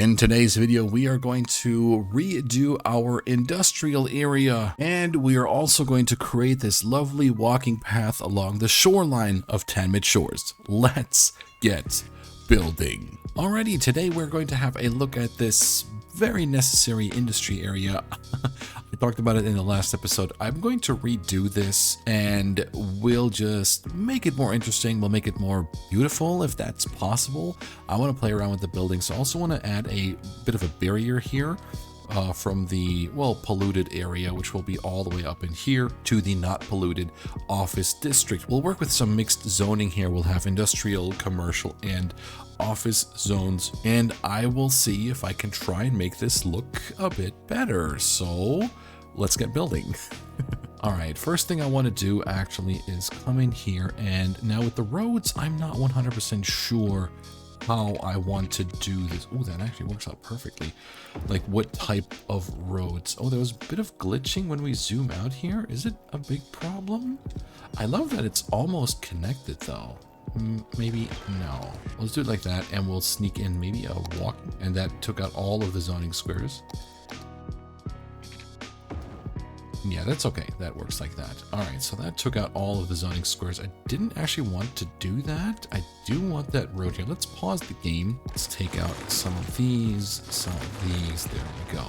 In today's video, we are going to redo our industrial area, and we are also going to create this lovely walking path along the shoreline of Tanmit Shores. Let's get building. Alrighty, today we're going to have a look at this very necessary industry area. I talked about it in the last episode. I'm going to redo this and we'll just make it more interesting. We'll make it more beautiful if that's possible. I want to play around with the buildings. So I also want to add a bit of a barrier here from the, well, polluted area, which will be all the way up in here to the not polluted office district. We'll work with some mixed zoning here. We'll have industrial, commercial, and office zones, and I will see if I can try and make this look a bit better. So let's get building. All right, first thing I want to do actually is come in here, and now with the roads, I'm not 100% sure how I want to do this. Oh, that actually works out perfectly. Like what type of roads? Oh, there was a bit of glitching when we zoom out here. Is it a big problem? I love that it's almost connected though. Maybe no. Let's do it like that, and we'll sneak in maybe a walk, and that took out all of the zoning squares. Yeah, that's okay. That works like that. All right, so that took out all of the zoning squares. I didn't actually want to do that. I do want that road here. Let's pause the game. Let's take out some of these, some of these. There we go.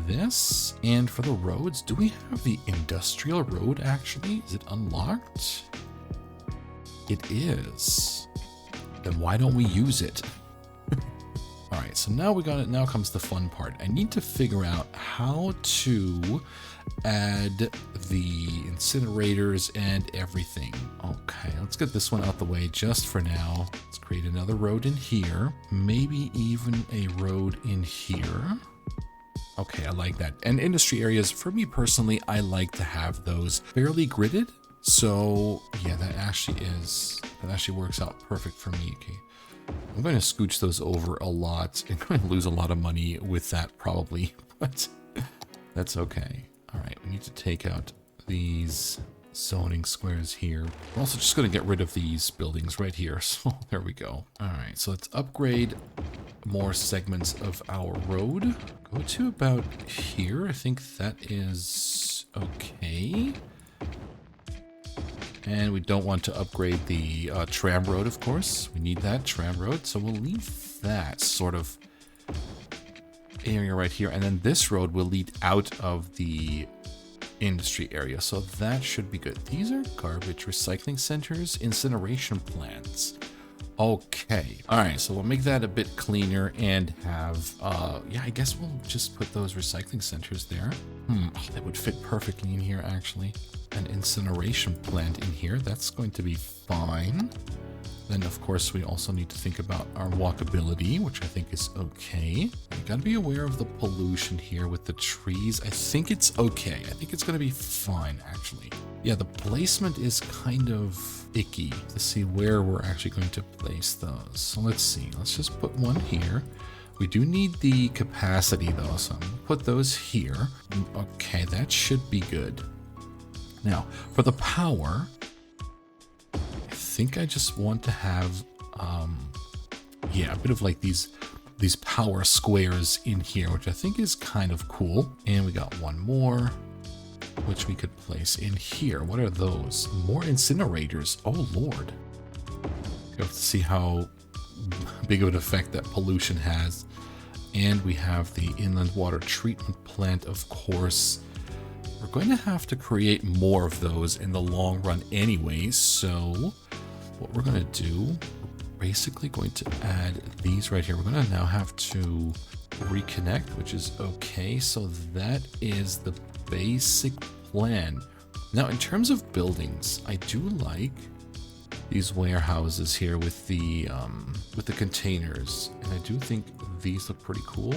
This, and for the roads, do we have the industrial road actually? Is it unlocked? It is. Then why don't we use it? All right, so now we got it. Now comes the fun part. I need to figure out how to add the incinerators and everything. Okay, let's get this one out the way just for now. Let's create another road in here. Maybe even a road in here. Okay, I like that. And industry areas, for me personally, I like to have those fairly gridded. So yeah, that actually works out perfect for me. Okay, I'm going to scooch those over a lot. I'm going to lose a lot of money with that probably, but that's okay. All right, we need to take out these zoning squares here. We're also just going to get rid of these buildings right here. So there we go. All right, so let's upgrade more segments of our road. Go to about here. I think that is okay. And we don't want to upgrade the tram road, of course. We need that tram road, so we'll leave that sort of area right here. And then this road will lead out of the industry area, so that should be good. These are garbage recycling centers, incineration plants. Okay. All right, so we'll make that a bit cleaner and have, yeah, I guess we'll just put those recycling centers there. Oh, that would fit perfectly in here, actually. An incineration plant in here, that's going to be fine. Then, of course, we also need to think about our walkability, which I think is okay. You gotta be aware of the pollution here with the trees. I think it's okay. I think it's gonna be fine, actually. Yeah, the placement is kind of icky to see where we're actually going to place those. So let's see. Let's just put one here. We do need the capacity, though, so I'm gonna put those here. Okay, that should be good. Now, for the power, I think I just want to have, yeah, a bit of like these power squares in here, which I think is kind of cool. And we got one more, which we could place in here. What are those? More incinerators. Oh, Lord. You have to see how big of an effect that pollution has. And we have the inland water treatment plant, of course. We're going to have to create more of those in the long run anyway, so what we're going to do, we're basically going to add these right here. We're going to now have to reconnect, which is okay, so that is the basic plan. Now, in terms of buildings, I do like these warehouses here with the containers, and I do think these look pretty cool.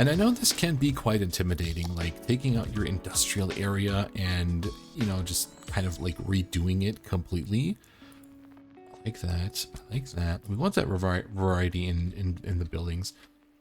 And I know this can be quite intimidating, like taking out your industrial area and, you know, just kind of like redoing it completely. I like that. I like that. We want that variety in the buildings.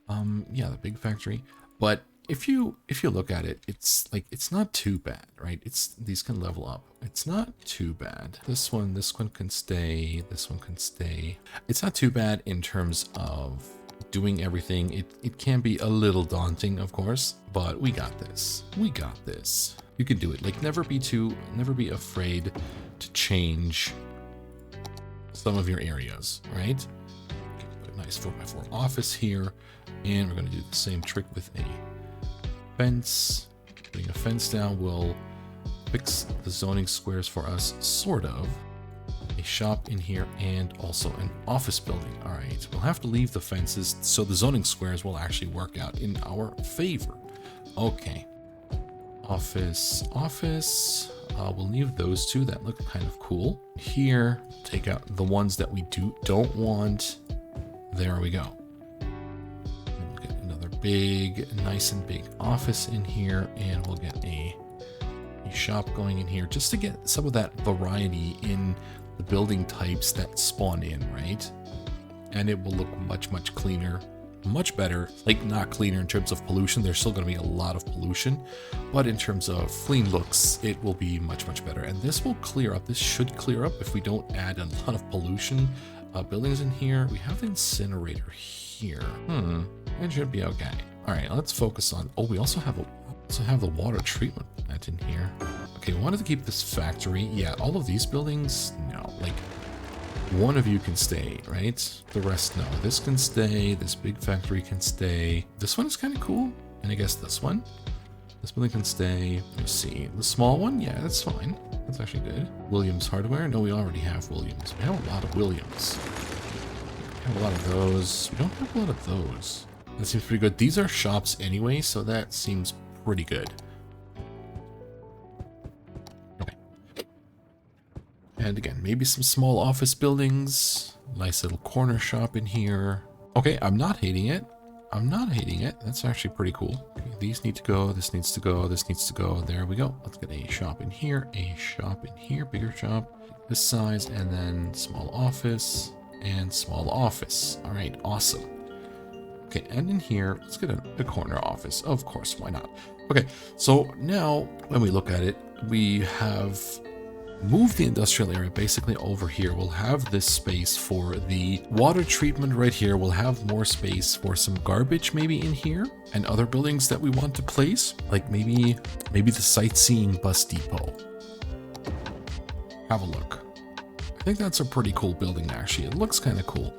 Yeah, the big factory. But if you look at it, it's like, it's not too bad, right? These can level up. It's not too bad. This one can stay. This one can stay. It's not too bad in terms of doing everything. It can be a little daunting, of course, but we got this. We got this. You can do it. Like, never be afraid to change some of your areas, right? Okay, put a nice 4x4 office here, and we're going to do the same trick with a fence. Putting a fence down will fix the zoning squares for us, sort of. A shop in here and also an office building. All right, we'll have to leave the fences so the zoning squares will actually work out in our favor. Okay, office. We'll leave those two that look kind of cool. Here, take out the ones that we don't want. There we go. And we'll get another nice and big office in here, and we'll get a shop going in here just to get some of that variety in the building types that spawn in, right? And it will look much cleaner, much better. Like, not cleaner in terms of pollution, there's still going to be a lot of pollution, but in terms of clean looks, it will be much better. And this will clear up. This should clear up if we don't add a lot of pollution buildings in here. We have the incinerator here. It should be okay. All right, let's focus on, we also have the water treatment plant in here. Okay, we wanted to keep this factory. Yeah, all of these buildings, no. Like, one of you can stay, right? The rest, no. This can stay. This big factory can stay. This one is kind of cool. And I guess this one. This building can stay. Let's see. The small one? Yeah, that's fine. That's actually good. Williams Hardware? No, we already have Williams. We have a lot of Williams. We have a lot of those. We don't have a lot of those. That seems pretty good. These are shops anyway, so that seems pretty good. Okay. And again, maybe some small office buildings. Nice little corner shop in here. Okay, I'm not hating it. That's actually pretty cool. Okay, these need to go. This needs to go. This needs to go. There we go. Let's get a shop in here. A shop in here. Bigger shop. This size. And then small office. And small office. All right, awesome. Okay, and in here, let's get a corner office. Of course, why not? Okay, so now when we look at it, we have moved the industrial area basically over here. We'll have this space for the water treatment right here. We'll have more space for some garbage maybe in here and other buildings that we want to place, like maybe the sightseeing bus depot. Have a look. I think that's a pretty cool building, actually. It looks kind of cool.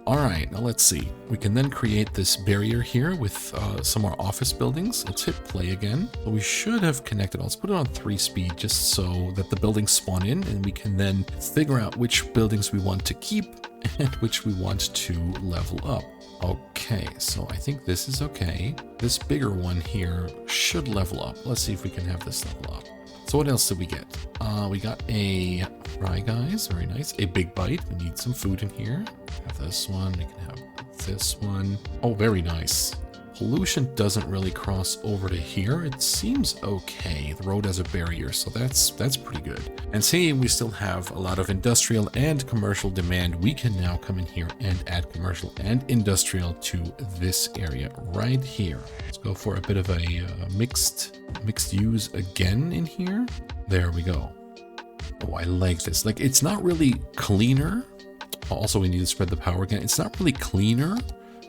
All right, now let's see. We can then create this barrier here with some more office buildings. Let's hit play again. So we should have connected. Let's put it on 3 speed just so that the buildings spawn in, and we can then figure out which buildings we want to keep and which we want to level up. Okay, so I think this is okay. This bigger one here should level up. Let's see if we can have this level up. So what else did we get? We got a Fry Guys, very nice. A Big Bite, we need some food in here. Have this one, we can have this one. Oh, very nice. Pollution doesn't really cross over to here. It seems okay. The road has a barrier, so that's pretty good. And seeing we still have a lot of industrial and commercial demand, we can now come in here and add commercial and industrial to this area right here. Let's go for a bit of a mixed use again in here. There we go. Oh, I like this. Like, it's not really cleaner. Also, we need to spread the power again. It's not really cleaner,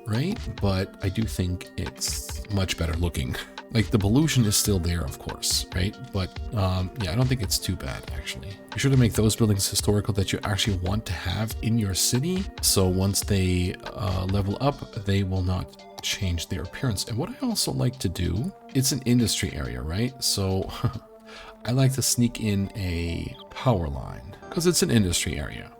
right? But I do think it's much better looking. Like, the pollution is still there, of course, right? But yeah, I don't think it's too bad, actually. Be sure to make those buildings historical that you actually want to have in your city. So once they level up, they will not change their appearance. And what I also like to do, it's an industry area, right? So I like to sneak in a power line because it's an industry area.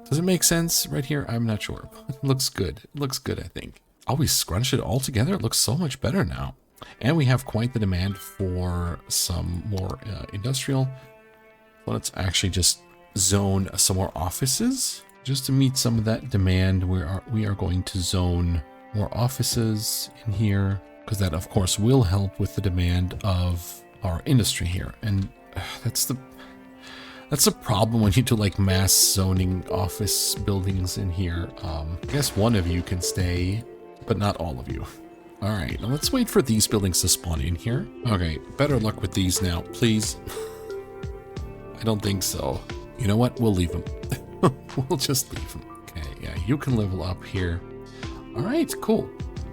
Does it make sense right here? I'm not sure. It looks good. It looks good, I think. Oh, we scrunched it all together. It looks so much better now. And we have quite the demand for some more industrial. Let's actually just zone some more offices. Just to meet some of that demand, we are going to zone more offices in here, because that, of course, will help with the demand of our industry here. And that's the problem when you do like mass zoning office buildings in here. I guess one of you can stay, but not all of you. All right, now let's wait for these buildings to spawn in here. Okay, better luck with these now, please. I don't think so. You know what? We'll leave them. We'll just leave them. Okay, yeah, you can level up here. All right, cool.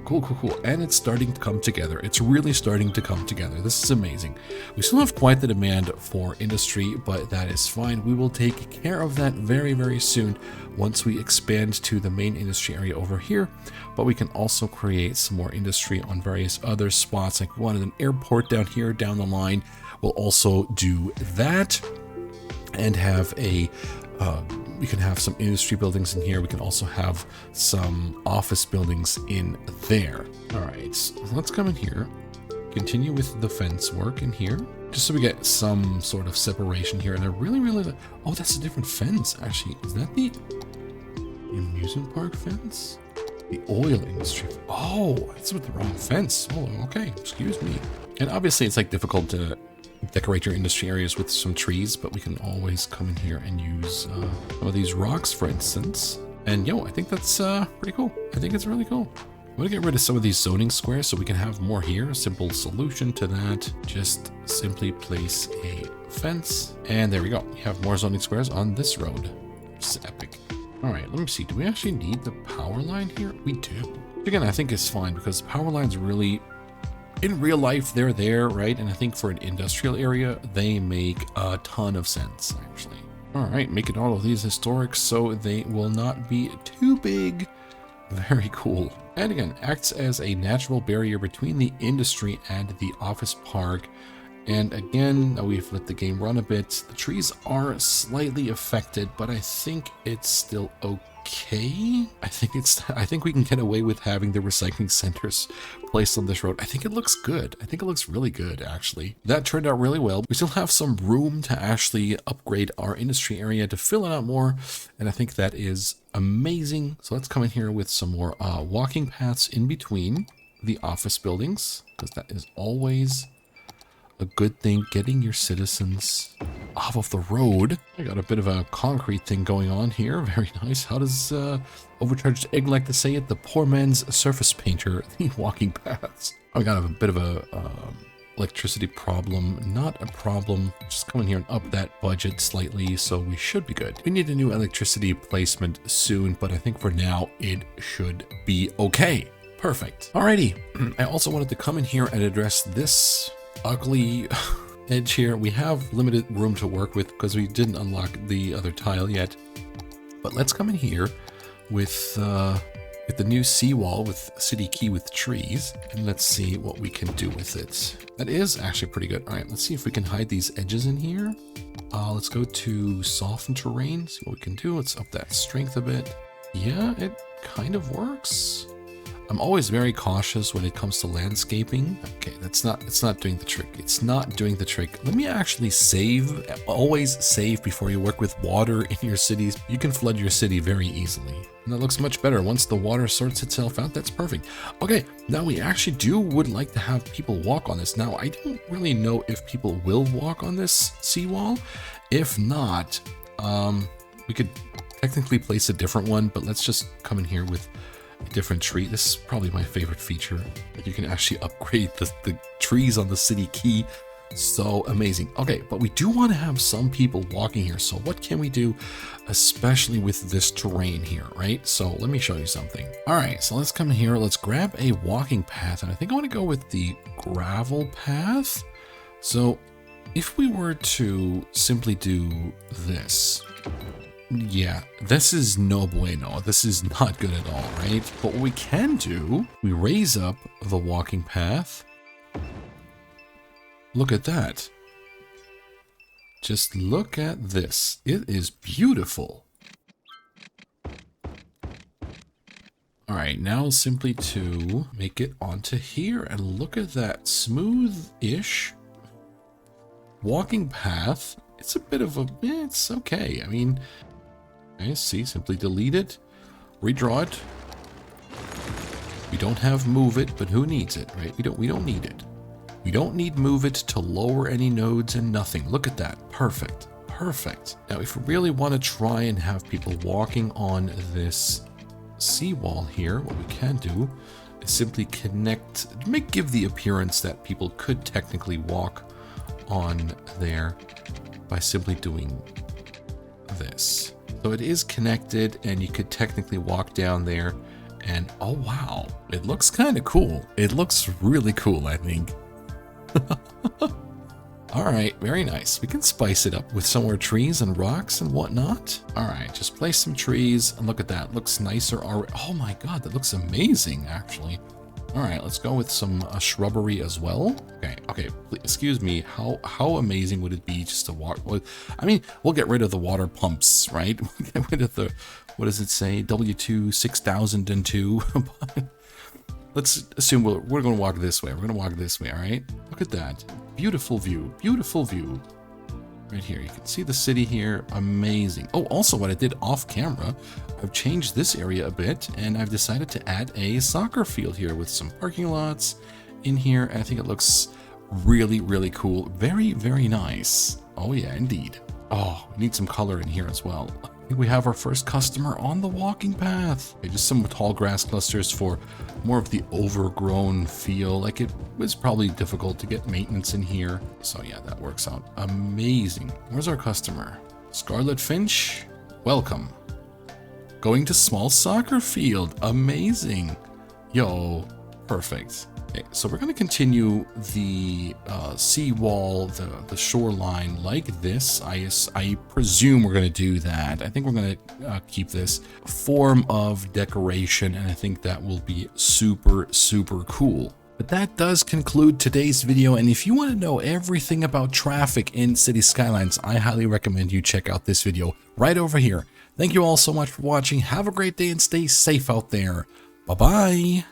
Cool. And it's starting to come together. It's really starting to come together. This is amazing. We still have quite the demand for industry, but that is fine. We will take care of that very, very soon once we expand to the main industry area over here. But we can also create some more industry on various other spots. Like we wanted an airport down here down the line. We'll also do that and have a we can have some industry buildings in here. We can also have some office buildings in there. All right, so let's come in here, continue with the fence work in here, just so we get some sort of separation here. And I really, oh, that's a different fence, actually. Is that the amusement park fence? The oil industry. Oh, that's with the wrong fence. Oh, okay, excuse me. And obviously it's like difficult to decorate your industry areas with some trees, but we can always come in here and use some of these rocks, for instance. And I think that's pretty cool. I think it's really cool. I'm gonna get rid of some of these zoning squares so we can have more here. A simple solution to that, just simply place a fence, and there we go. We have more zoning squares on this road. It's epic. All right, let me see. Do we actually need the power line here? We do. Again, I think it's fine because power lines really, in real life, they're there, right? And I think for an industrial area, they make a ton of sense, actually. All right, making all of these historic so they will not be too big. Very cool. And again, acts as a natural barrier between the industry and the office park. And again, we've let the game run a bit. The trees are slightly affected, but I think it's still okay. I think we can get away with having the recycling centers placed on this road. I think it looks good. I think it looks really good, actually. That turned out really well. We still have some room to actually upgrade our industry area to fill it out more, and I think that is amazing. So let's come in here with some more walking paths in between the office buildings, because that is always a good thing, getting your citizens off of the road. I got a bit of a concrete thing going on here. Very nice. How does Overcharged Egg like to say it? The poor man's surface painter, the walking paths. I got a bit of a electricity problem. Not a problem. Just come in here and up that budget slightly, so we should be good. We need a new electricity placement soon, but I think for now it should be okay. Perfect. Alrighty. I also wanted to come in here and address this ugly edge here. We have limited room to work with because we didn't unlock the other tile yet, but let's come in here with the new seawall with city key with trees, and let's see what we can do with it. That is actually pretty good. All right, let's see if we can hide these edges in here. Let's go to soften terrain, see what we can do. Let's up that strength a bit. Yeah, it kind of works. I'm always very cautious when it comes to landscaping. Okay, it's not doing the trick. It's not doing the trick. Let me actually save. Always save before you work with water in your cities. You can flood your city very easily. And that looks much better. Once the water sorts itself out, that's perfect. Okay, now we actually would like to have people walk on this. Now, I don't really know if people will walk on this seawall. If not, we could technically place a different one, but let's just come in here with different tree. This is probably my favorite feature. You can actually upgrade the trees on the city key. So amazing. Okay, but we do want to have some people walking here. So what can we do, especially with this terrain here, right? So let me show you something. All right, so let's come in here. Let's grab a walking path, and I think I want to go with the gravel path. So if we were to simply do this, yeah, this is no bueno. This is not good at all, right? But what we can do, we raise up the walking path. Look at that. Just look at this. It is beautiful. All right, now simply to make it onto here, and look at that smooth-ish walking path. It's a bit of a, it's okay. I mean, okay, see, simply delete it, redraw it. We don't have move it, but who needs it, right? We don't need it. We don't need move it to lower any nodes and nothing. Look at that. Perfect. Perfect. Now, if we really want to try and have people walking on this seawall here, what we can do is simply connect, give the appearance that people could technically walk on there by simply doing this. So it is connected, and you could technically walk down there And oh wow, it looks kind of cool. It looks really cool, I think. All right, very nice. We can spice it up with some more trees and rocks and whatnot. All right, just place some trees and look at that. Looks nicer already. Oh my God, that looks amazing, actually. All right, let's go with some shrubbery as well. Okay, please, excuse me. How amazing would it be just to walk? I mean, we'll get rid of the water pumps, right? We'll get rid of the, what does it say? W2 6002. Let's assume we're going to walk this way. We're going to walk this way, all right? Look at that. Beautiful view. Beautiful view. Right here. You can see the city here. Amazing. Oh, also what I did off camera, I've changed this area a bit, and I've decided to add a soccer field here with some parking lots in here. And I think it looks really, really cool. Very, very nice. Oh, yeah, indeed. Oh, we need some color in here as well. I think we have our first customer on the walking path. Okay, just some tall grass clusters for more of the overgrown feel. Like it was probably difficult to get maintenance in here. So yeah, that works out amazing. Where's our customer? Scarlet Finch, welcome. Going to small soccer field, amazing. Yo, perfect. Okay, so we're going to continue the seawall, the shoreline like this. I presume we're going to do that. I think we're going to keep this form of decoration, and I think that will be super, super cool. But that does conclude today's video, and if you want to know everything about traffic in City Skylines, I highly recommend you check out this video right over here. Thank you all so much for watching. Have a great day and stay safe out there. Bye-bye.